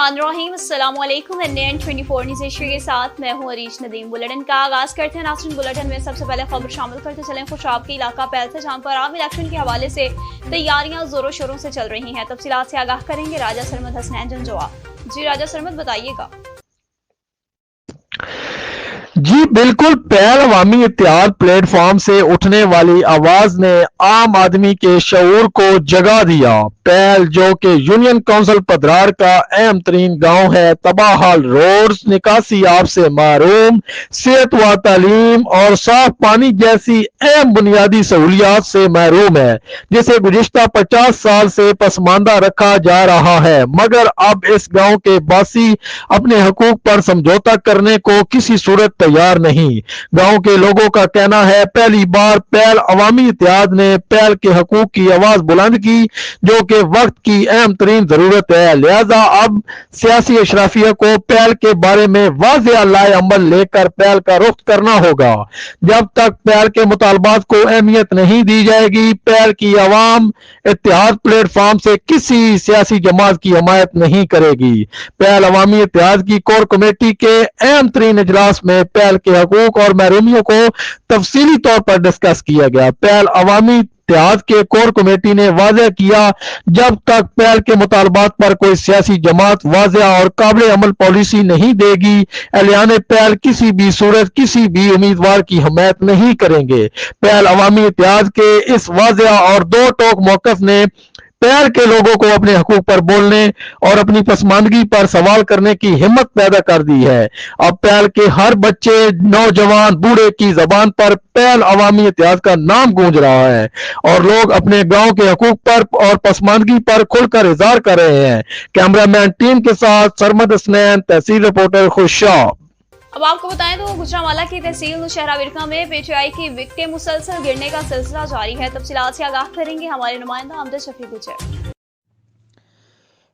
बिस्मिल्लाहिर्रहमानिर्रहीम। अस्सलाम वालेकुम। NN24 न्यूज़ एशिया के साथ मैं हूं अरीश नदीम। बुलेटिन का आगाज करते हैं। नाज़रीन, बुलेटिन में सबसे पहले खबर शामिल करते चलें खुशाब के इलाका पैल से, जहां पर आम इलेक्शन के हवाले से तैयारियां जोरों शोरों से चल रही हैं। तफसीलात से आगाह करेंगे राजा सरमद हसनैन जंजोआ। जी राजा सरमद, बताइएगा। जी बिल्कुल, पैल अवामी इत्तेहाद प्लेटफॉर्म से उठने वाली आवाज ने आम आदमी के शऊर को जगा दिया। पैल, जो कि यूनियन काउंसिल पदरार का अहम तरीन गाँव है, तबाहाल रोड्स, निकासी आब से महरूम, सेहत व तालीम और साफ पानी जैसी अहम बुनियादी सहूलियात से महरूम है, जिसे गुज़िश्ता 50 साल से पसमानदा रखा जा रहा है। मगर अब इस गाँव के बासी अपने हकूक पर समझौता करने को किसी सूरत तैयार नहीं। गांव के लोगों का कहना है, पहली बार पैल अवामी इत्तेहाद ने पैल के हकूक की आवाज बुलंद की, जो कि वक्त की अहम तरीन जरूरत है। लिहाजा अब सियासी अशराफिया को पैल के बारे में वाज़ेह लाए अमल लेकर पैल का रुख करना होगा। जब तक पैल के मुतालबात को अहमियत नहीं दी जाएगी, पैल की अवाम इत्तेहाद प्लेटफॉर्म से किसी सियासी जमात की हमायत नहीं करेगी। पैल अवामी इत्तेहाद की कोर कमेटी के अहम तरीन इजलास में पैल के हकूक और महरूमियों को तफसीली तौर पर डिस्कस किया गया। पैल अवामी इत्तेहाद के कोर कमेटी ने वाज़ेह किया, जब तक पैल के मुतालबात पर कोई सियासी जमात वाज़ेह और काबिल अमल पॉलिसी नहीं देगी, एहलियान पैल किसी भी सूरत किसी भी उम्मीदवार की हमायत नहीं करेंगे। पैल अवामी इत्तेहाद के इस वाज़ेह और दो टोक मौक़िफ़ ने पैल के लोगों को अपने हकूक पर बोलने और अपनी पसमानदगी पर सवाल करने की हिम्मत पैदा कर दी है। अब पैल के हर बच्चे, नौजवान, बूढ़े की जबान पर पैल अवामी इत्तेहाद का नाम गूंज रहा है और लोग अपने गांव के हकूक पर और पसमानदगी पर खुलकर इज़हार कर रहे हैं। कैमरामैन टीम के साथ सरमद हसनैन, तहसील रिपोर्टर खुशाब। अब आपको बताएं तो गुजरांवाला की तहसील नौशहरा विरका में पीटीआई की विकेटें मुसलसल गिरने का सिलसिला जारी है। तफसीलात से आगाह करेंगे हमारे नुमाइंदा अमजद शफी गुजर।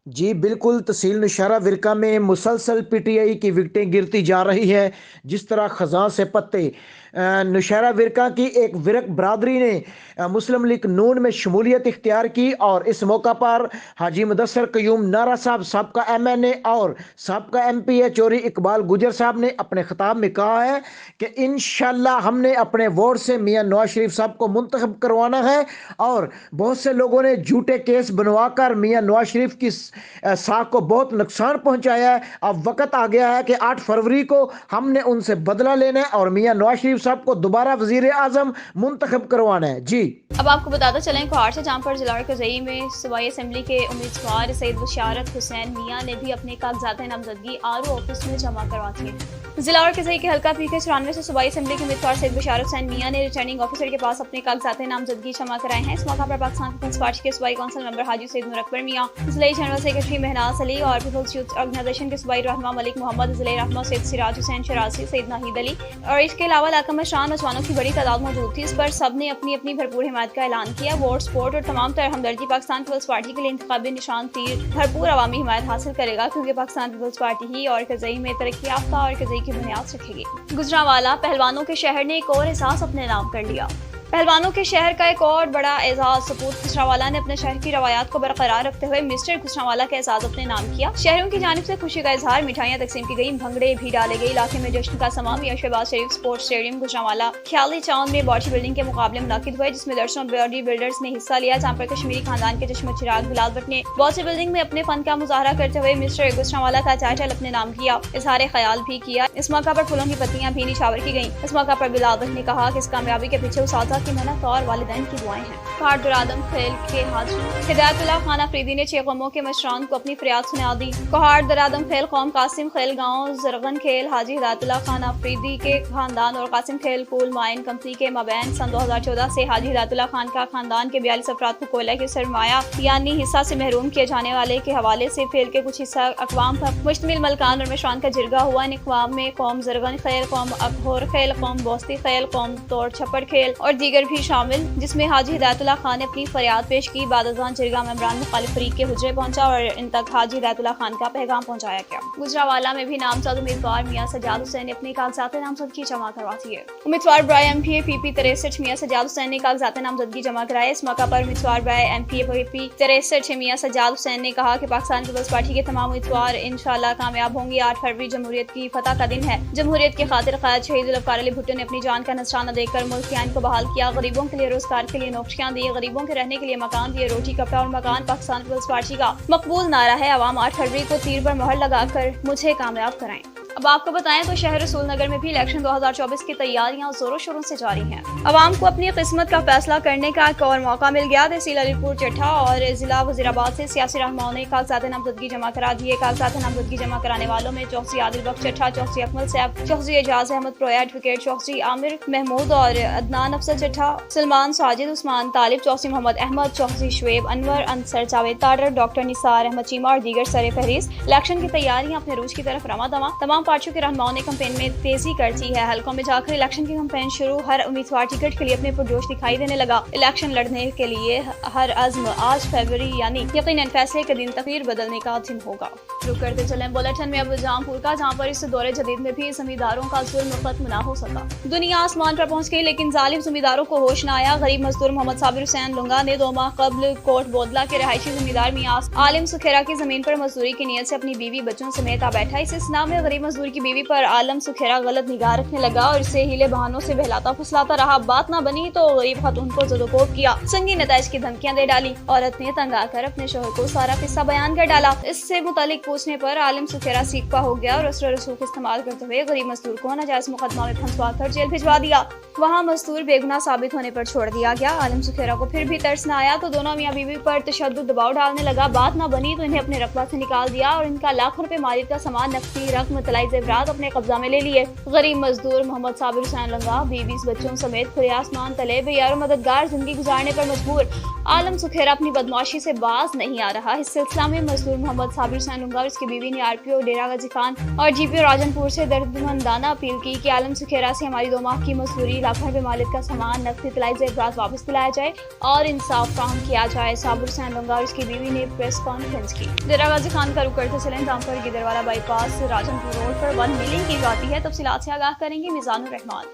जी बिल्कुल, तहसील नौशहरा विरका में मुसलसल पीटीआई की विकेटें गिरती जा रही है। जिस तरह खजां से पत्ते नौशहरा विरका की एक विरक बरादरी ने मुस्लिम लीग नून में शमूलियत इख्तियार की और इस मौका पर हाजी मुदस्सर क़य्यूम नारा साहब, सबका MNA और सबका MPA चौधरी इकबाल गुजर साहब ने अपने खिताब में कहा है कि इंशाअल्लाह हमने अपने वोट से मियां नवाज शरीफ साहब को मुंतखब करवाना है। और बहुत से लोगों ने झूठे केस बनवाकर मियां नवाज शरीफ की साख को बहुत नुकसान पहुंचाया है। अब वक्त आ गया है कि 8 फरवरी को हमने उनसे बदला लेना है और मियां नवाज शरीफ साहब को दोबारा वजीर आजम मुंतखब करवाना है। जी अब आपको बताते चलें कोहाड़ से, जहां पर जिला कज़ई में सूबाई असेंबली के उम्मीदवार सैयद बशारत हुसैन मियां ने भी अपने कागजात नामजदगी RO ऑफिस में जमा करवा दिए। जिला और कज़ई के हल्का PK 94 से सूबाई असेंबली के उम्मीदवार सैयद बशारत हुसैन मियां ने रिटर्निंग ऑफिसर के पास अपने कागजात नामजदगी जमा कराए हैं। इस मौका पर पाकिस्तान पीपल्स पार्टी के सूबाई काउंसिल मेंबर हाजी सैयद नूर अकबर मियां, जिला जनरल सेक्रेटरी महनाज अली और पीपल्स यूथ ऑर्गेनाइजेशन के सूबाई रहनुमा मलिक मोहम्मद, जिला रहनुमा सैयद सिराज हुसैन शराजी, सैयद नाहिद अली और इसके अलावा इलाका में शान नौजवानों की बड़ी तादाद मौजूद थी। इस पर सबने अपनी अपनी भरपूर हिमायत का ऐलान किया। वोट, सपोर्ट और तमाम तरह हमदर्दी पाकिस्तान पीपल्स पार्टी के लिए इंतखाबी निशान तीर भरपूर अवामी हिमायत हासिल करेगा, क्योंकि पाकिस्तान पीपल्स पार्टी ही और कज़ई में तरक्की याफ्ता और कज़ई की बुनियाद रखेगी। गुजरांवाला पहलवानों के शहर ने एक और एहसास अपने नाम कर लिया। पहलवानों के शहर का एक और बड़ा एजाज सपूत गुजरांवाला ने अपने शहर की रवायात को बरकरार रखते हुए मिस्टर गुजरांवाला का एजाज अपने नाम किया। शहरों की जानिब से खुशी का इजहार, मिठाइयाँ तकसीम की गई, भंगड़े भी डाले गए। इलाके में जश्न का समा मियां शहबाज शरीफ स्पोर्ट्स स्टेडियम गुजरांवाला ख्याली चांद में बॉडी बिल्डिंग के मुकाबले मुनाकिद हुए, जिसमें दर्जनों बॉडी बिल्डर्स ने हिस्सा लिया। जहाँ पर कश्मीरी खानदान के चश्म चिराग बिलाल भट्ट ने बॉडी बिल्डिंग में अपने फन का मुजाहरा करते हुए मिस्टर गुजरांवाला का टाइटल अपने नाम किया, इजहार ख्याल भी किया। इस मौका पर फूलों की पत्तियां भी निछावर की गयी। इस मौका पर बिलाल भट्ट ने कहा कि इस कामयाबी के पीछे उस्ताद की मेहनत और वालिदैन की दुआएं हैं। कोहाड़ दुरादम खेल के हाजी हिदायतुल्लाह खान अफरीदी ने 6 कौमों के मशरान को अपनी फरियाद सुना दी। कोहाड़ दुरादम खेल कौम कासिम खेल गाँव जरगन खेल हाजी हिदायतुल्लाह खान अफरीदी के खानदान और कासिम खेल पूल माइन कंपनी के माबैन सन 2014 से हाजी हिदायतुल्लाह खान का खानदान के 42 अफराद को कोयला की सरमाया यानी हिस्सा से महरूम किए जाने वाले के हवाले से खेल के कुछ हिस्सा अकवाम पर मुश्तमिल मलकान और मशरान का जिरगा हुआ। इन अकवाम में कौम जरगन खेल, कौम अकहोर खेल, कौम बोस्ती खेल, कौम तोड़ छप्पड़ खेल और دیگر بھی شامل، جس میں حاجی ہدایت اللہ خان نے اپنی فریاد پیش کی۔ بعد ازاں جرگہ ممبران مخالف فریق کے حجرے پہنچا اور ان تک حاجی ہدایت اللہ خان کا پیغام پہنچایا گیا۔ گجرانوالہ میں بھی نامزد امیدوار میاں سجاد حسین نے اپنے کاغذات نامزدگی جمع کرواتی ہے۔ امیدوار برائے MP PP 63 میاں سجاد حسین نے کاغذات نامزدگی جمع کرائے۔ اس موقع پر امیدوار برائے MP PP 63 میاں سجاد حسین نے کہا کہ پاکستان پیپلز پارٹی کے تمام امیدوار انشاءاللہ کامیاب ہوں گے۔ 8 فروری جمہوریت کی فتح کا دن ہے۔ جمہوریت کے خاطر قائد شہید ذوالفقار علی بھٹو نے اپنی جان کا نذرانہ دے کر ملک کے آئین کو بحال کیا، غریبوں کے لیے روزگار کے لیے نوکریاں دی، غریبوں کے رہنے کے لیے مکان دیے، روٹی کپڑا اور مکان۔ پاکستان پیپلز پارٹی کا مقبول نعرہ ہے، عوام 8 فروری کو تیر پر مہر لگا کر مجھے کامیاب کرائیں۔ اب آپ کو بتائیں تو شہر رسول نگر میں بھی الیکشن 2024 کی تیاریاں زور و شوروں سے جاری ہیں۔ عوام کو اپنی قسمت کا فیصلہ کرنے کا ایک اور موقع مل گیا۔ تحصیل علی پور چٹھا اور ضلع وزیرآباد سے سیاسی رہنماؤں نے کاغذات نامزدگی جمع کرا دیے۔ کاغذات نامزدگی جمع کرانے والوں میں چوکسی عادل بخش چٹھا، چوکسی اکمل صاحب، چوکسی اعجاز احمد پرویا، ایڈوکیٹ چوکسی عامر محمود اور عدنان افضل چٹھا، سلمان ساجد، عثمان طالب، چوکسی محمد احمد، چوکسی شعیب انور، انصر جاوید تاڈر، ڈاکٹر نثار احمد چیمہ اور دیگر سر فہرست۔ الیکشن کی تیاریاں اپنے عروج کی طرف رواں دواں۔ تمام پارٹیوں کے رہنماؤں نے کمپین میں تیزی کرتی ہے۔ حلقوں میں جا کر الیکشن کی کمپین شروع۔ ہر امیدوار ٹکٹ کے لیے اپنے پرجوش دکھائی دینے لگا۔ الیکشن لڑنے کے لیے ہر عزم آج فروری یعنی یقیناً فیصلے کے دن تقدیر بدلنے کا دن ہوگا۔ رک کرتے چلیں بلیٹن میں اب جامپور کا، جہاں پر اس دور جدید میں بھی زمینداروں کا ظلم ختم نہ ہو سکا۔ دنیا آسمان پر پہنچ گئی لیکن ظالم زمینداروں کو ہوش نہ آیا۔ غریب مزدور محمد صابر حسین لنگا نے 2 ماہ قبل کوٹ بودلہ کے رہائشی زمیندار میاں عالم سکھیرا کی زمین پر مزدوری کی نیت سے اپنی بیوی بچوں سمیت آ بیٹھا۔ اس استثناء میں غریب مزدور کی بیوی پر عالم سکھیرا غلط نگاہ رکھنے لگا اور اسے ہیلے بہانوں سے بہلاتا پھسلاتا رہا۔ بات نہ بنی تو غریب خاتون کو زد و کوب کیا، سنگین نتائج کی دھمکیاں دے ڈالی۔ عورت نے تنگ آ کر اپنے شوہر کو سارا قصہ بیان کر ڈالا۔ اس سے متعلق پوچھنے پر عالم سکھیرا سیکھوا ہو گیا اور اسر رسوخ استعمال کرتے ہوئے غریب مزدور کو ناجائز مقدمہ میں پھنسوا کر جیل بھجوا دیا۔ وہاں مزدور بے گناہ ثابت ہونے پر چھوڑ دیا گیا۔ عالم سکھیرا کو پھر بھی ترس نہ آیا تو دونوں میاں بیوی پر تشدد دباؤ ڈالنے لگا۔ بات نہ بنی تو انہیں اپنے رقبہ سے نکال دیا اور ان کا لاکھوں روپے مالیت کا سامان، نقدی رقم، طلائی زیورات اپنے قبضہ میں لے لیے۔ غریب مزدور محمد صابر حسین لنگا 20 بچوں سمیت کھلے آسمان تلے بے یار و مددگار زندگی گزارنے پر مجبور۔ عالم سکھیرا اپنی بدمعاشی سے باز نہیں آ رہا۔ اس سلسلہ میں مزدور محمد صابر حسین لنگا اور اس کی بیوی نے RPO ڈیرہ غازی خان اور GPO راجن پور سے دردمندانہ اپیل کی کہ عالم سکھیرا سے ہماری 2 ماہ کی مزدوری، لاکھوں روپے مالیت کا سامان، نقدی طلائی زیورات واپس دلایا جائے اور انصاف فراہم کیا جائے۔ صابر حسین لنگا اور اس کی بیوی نے پریس کانفرنس کی۔ ڈیرہ غازی خان کا رخ کرتے چلیں، جہاں پر گدروالا بائی پاس راجن پور روڈ پر 1 ملنگ کی جاتی ہے۔ تفصیلات سے آگاہ کریں گے میزان الرحمان۔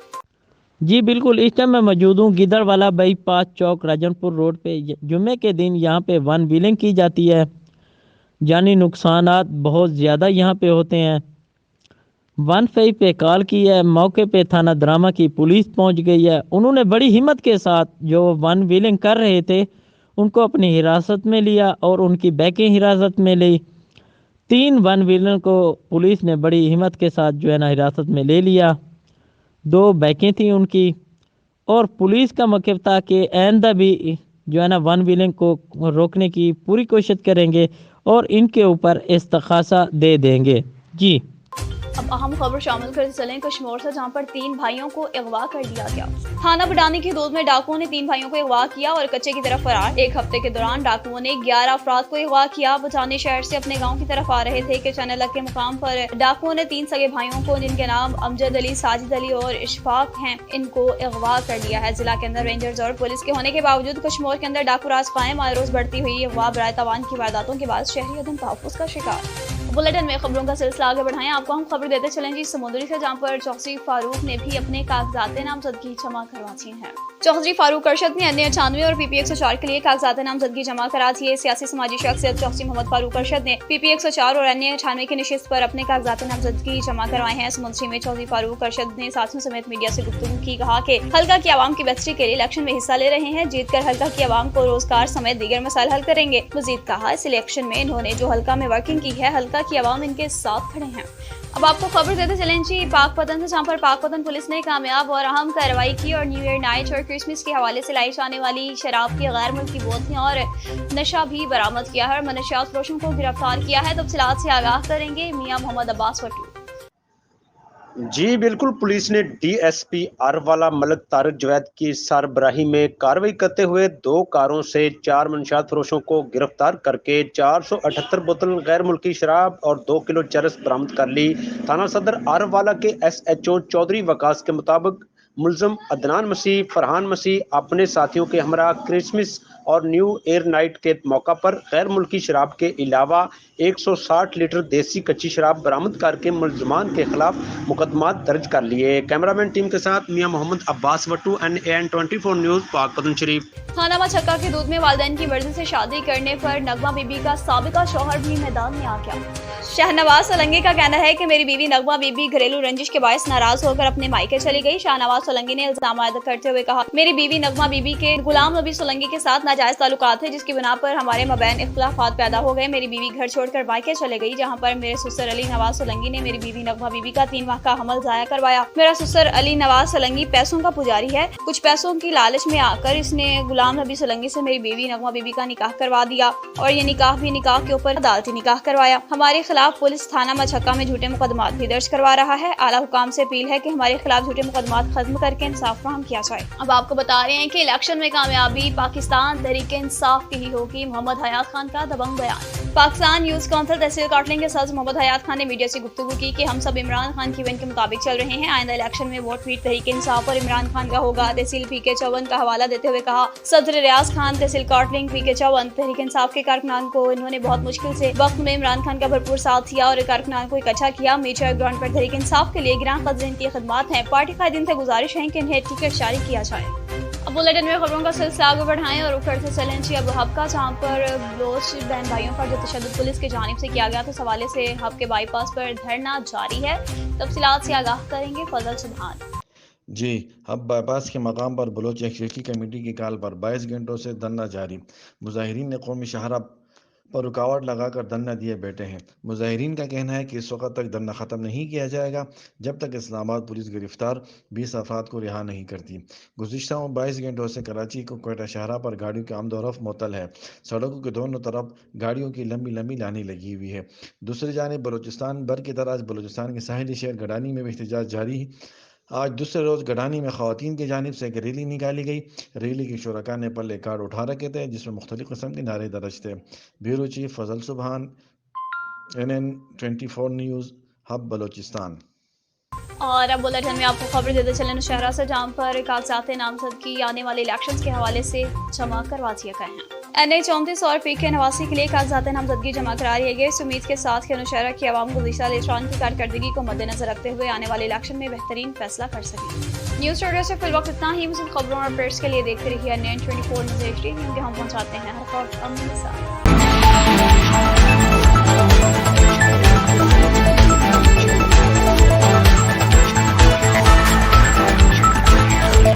جی بالکل، اس ٹائم میں موجود ہوں گدروالا بائی پاس چوک راجن پور روڈ پہ۔ جمعے کے دن یہاں پہ 1 ویلنگ کی جاتی ہے۔ جانی نقصانات بہت زیادہ یہاں پہ ہوتے ہیں۔ 1 پہ کال کی ہے، موقع پہ تھانہ دراما کی پولیس پہنچ گئی ہے۔ انہوں نے بڑی ہمت کے ساتھ جو 1 ویلنگ کر رہے تھے ان کو اپنی حراست میں لیا اور ان کی بیکیں حراست میں لی۔ 3 1 ویلنگ کو پولیس نے بڑی ہمت کے ساتھ جو ہے نا حراست میں لے لیا۔ 2 بیکیں تھیں ان کی، اور پولیس کا موقف تھا کہ آئندہ بھی جو ہے نا 1 ویلنگ کو روکنے کی پوری کوشش کریں گے اور ان کے اوپر استغاثہ دے دیں گے۔ جی اب اہم خبر شامل کرتے چلیں کشمور سے، جہاں پر 3 بھائیوں کو اغوا کر لیا گیا۔ تھانہ بڈانی کی حدود میں ڈاکوؤں نے 3 بھائیوں کو اغوا کیا اور کچے کی طرف فرار۔ 1 ہفتے کے دوران ڈاکوؤں نے 11 افراد کو اغوا کیا۔ بٹانی شہر سے اپنے گاؤں کی طرف آ رہے تھے کہ چینلک کے مقام پر ڈاکوؤں نے 3 سگے بھائیوں کو، جن کے نام امجد علی، ساجد علی اور اشفاق ہیں، ان کو اغوا کر لیا ہے۔ ضلع کے اندر رینجرز اور پولیس کے ہونے کے باوجود کشمور کے اندر ڈاکو راج قائم۔ آئے روز بڑھتی ہوئی اغوا برائے تاوان کی وارداتوں کے بعد شہری عدم تحفظ کا شکار۔ بلیٹن میں خبروں کا سلسلہ آگے بڑھائیں، آپ کو ہم خبر دیتے چلیں جی سمندری سے، جہاں پر چوکسی فاروق نے بھی اپنے کاغذات نامزدگی جمع کرواتی ہیں۔ چوکسی فاروق ارشد نے NA 98 اور PP 104 کے لیے کاغذات نامزدگی جمع کرا دیے۔ سیاسی سماجی شخصیت چوکسی محمد فاروق ارشد نے PP 104 اور NA 98 کی نشست پر اپنے کاغذات نامزدگی جمع کروائے ہیں۔ سمندری میں چوکسی فاروق ارشد نے ساتھیوں سمیت میڈیا سے گفتگو کی، کہا کہ حلقہ کی عوام کی بہتری کے لیے الیکشن میں حصہ لے رہے ہیں، جیت کر حلقہ کی عوام کو روزگار سمیت دیگر مسائل حل کریں گے۔ مزید کہا اس الیکشن میں انہوں نے جو حلقہ میں ورکنگ کی ہے، حلقہ کی عوام ان کے ساتھ کھڑے ہیں۔ اب آپ کو خبر دیتے چلیں جی پاک پتن سے، جہاں پر پاک پتن پولیس نے کامیاب اور اہم کارروائی کی اور نیو ایئر نائٹ اور کرسمس کے حوالے سے لائی جانے والی شراب کی غیر ملکی بوتلیں اور نشہ بھی برآمد کیا ہے اور منشیات فروشوں کو گرفتار کیا ہے۔ تفصیلات سے آگاہ کریں گے میاں محمد عباس وٹو۔ جی بالکل، پولیس نے DSP آروالا ملک طارق جوید کی سربراہی میں کارروائی کرتے ہوئے 2 کاروں سے 4 منشیات فروشوں کو گرفتار کر کے 478 بوتل غیر ملکی شراب اور 2 کلو چرس برآمد کر لی۔ تھانہ صدر آروالا کے SHO چودھری وکاس کے مطابق मुलजम अदनान मसीह, फरहान मसीह अपने साथियों के हमरा क्रिसमस और न्यू ईयर नाइट के मौका पर गैर मुल्की शराब के अलावा 160 लीटर देसी कच्ची शराब बरामद करके मुलजमान के खिलाफ मुकदमात दर्ज कर लिए। कैमरामैन टीम के साथ मियां मोहम्मद अब्बास वट्टू, NAN 24 न्यूज़, पाक पतन शरीफ। थाना मछक्का के दूध में वालिदैन की मर्जी से शादी करने पर नगमा बीबी का साबिका शौहर भी मैदान में आ गया। शाहनवाज सोलंकी का कहना है कि मेरी बीवी नगमा बीबी घरेलू रंजिश के बायस नाराज होकर अपने मायके चली गई। शाहनवाज सोलंकी ने इल्जाम आयद करते हुए कहा, मेरी बीवी नगमा बीबी के गुलाम नबी सोलंकी के साथ नाजायज ताल्लुकात थे, जिसकी बिना पर हमारे मबैन इख्तिलाफात पैदा हो गए। मेरी बीवी घर छोड़कर मायके चले गई, जहाँ पर मेरे ससुर अली नवाज सोलंकी ने मेरी बीवी नगमा बीबी का 3 माह का हमल जाया करवाया। मेरा ससुर अली नवाज सोलंकी पैसों का पुजारी है। कुछ पैसों की लालच में आकर इसने गुलाम नबी सोलंकी से मेरी बीवी नगमा बीबी का निकाह करवा दिया और ये निकाह भी निकाह के ऊपर अदालती निकाह करवाया। हमारे खिलाफ पुलिस थाना मछक्का में झूठे मुकदमात भी दर्ज करवा रहा है। आला हुकाम से अपील है कि हमारे खिलाफ झूठे मुकदमात खत्म करके इंसाफ फराहम किया जाए। अब आपको बता रहे हैं कि इलेक्शन में कामयाबी पाकिस्तान तहरीक इंसाफ की ही होगी। मोहम्मद हयात खान का दबंग बयान। पाकिस्तान यूथ काउंसिल तहसील काटलिंग के सदस्य मोहम्मद हयात खान ने मीडिया से गुफ्तगू की कि हम सब इमरान खान की विन के मुताबिक चल रहे हैं। आइंदा इलेक्शन में वोट भी तहरीक इंसाफ और इमरान खान का होगा। तहसील PK चौवन का हवाला देते हुए कहा, सदर रियाज खान तहसील काटलिंग PK चौवन तहरीक इंसाफ के कारकुनान को इन्होंने बहुत मुश्किल से वक्त में इमरान खान का भरपूर साथ दिया और कारकुनान को इकट्ठा किया। मेजर ग्राउंड पर तहरीक इंसाफ के लिए गिरां कदर इनकी खिदमत हैं। पार्टी कायदीन से गुजारिश है कि इन्हें टिकट जारी किया जाए। अब बुलेटिन में खबरों का सिलसिला आगे बढ़ाएं और रुख करते चलें जी अब हब का, जहाँ पर बलोच बहन भाइयों पर जो तशद्दुद पुलिस की जानिब से किया गया था, इस हवाले से हब के बाईपास पर धरना जारी है। तफसीलात से आगाह करेंगे फजल सुभान। जी, हब बाईपास के मकाम पर बलोच एक्टिविटी कमेटी की कॉल पर 22 घंटों से धरना जारी। मुजाहिरीन ने कौमी शाहरा पर रुकावट लगाकर धरना दिए बैठे हैं। मुजाहिरीन का कहना है कि इस वक्त तक धरना ख़त्म नहीं किया जाएगा जब तक इस्लामाबाद पुलिस गिरफ्तार 20 अफराद को रिहा नहीं करती। गुज़िश्ता 22 घंटों से कराची को क्वेटा शाहरा पर गाड़ियों के आमदोरफ्त मुअत्तल है। सड़कों के दोनों तरफ गाड़ियों की लंबी लंबी लाइनें लगी हुई है। दूसरी जानिब बलूचिस्तान भर की तरह आज बलूचिस्तान के साहिली शहर गडानी में भी एहतजाज जारी। आज दूसरे रोज़ गडानी में ख़वातीन की जानिब से एक रैली निकाली गई। रैली के शुरका ने पल्ले कार्ड उठा रखे थे जिसमें मुख्तलिफ़ किस्म के नारे दर्ज थे। ब्यूरो चीफ फजल सुभान, NN 24 न्यूज़, हब बलोचिस्तान। और अब बुलेटिन में आपको खबर देते चले नौशहरा से, जहाँ पर कागजात नामजदगी आने वाले इलेक्शंस के हवाले से जमा करवा दिए गए हैं। NA 34 और PK 89 के लिए कागजात नामजदगी जमा करा लिए गए। इस उम्मीद के साथ कि नौशहरा की आवाम गुज़िश्ता इलेक्शन की कारकर्दगी को मद्देनजर रखते हुए आने वाले इलेक्शन में बेहतरीन फैसला कर सकें। न्यूज़ स्टूडियो से फिल वक्त इतना ही। मज़ीद खबरों और अपडेट्स के लिए देखते रहिए NN 24 न्यूज़ HD। हम पहुँचाते हैं हर वक्त अमन के साथ।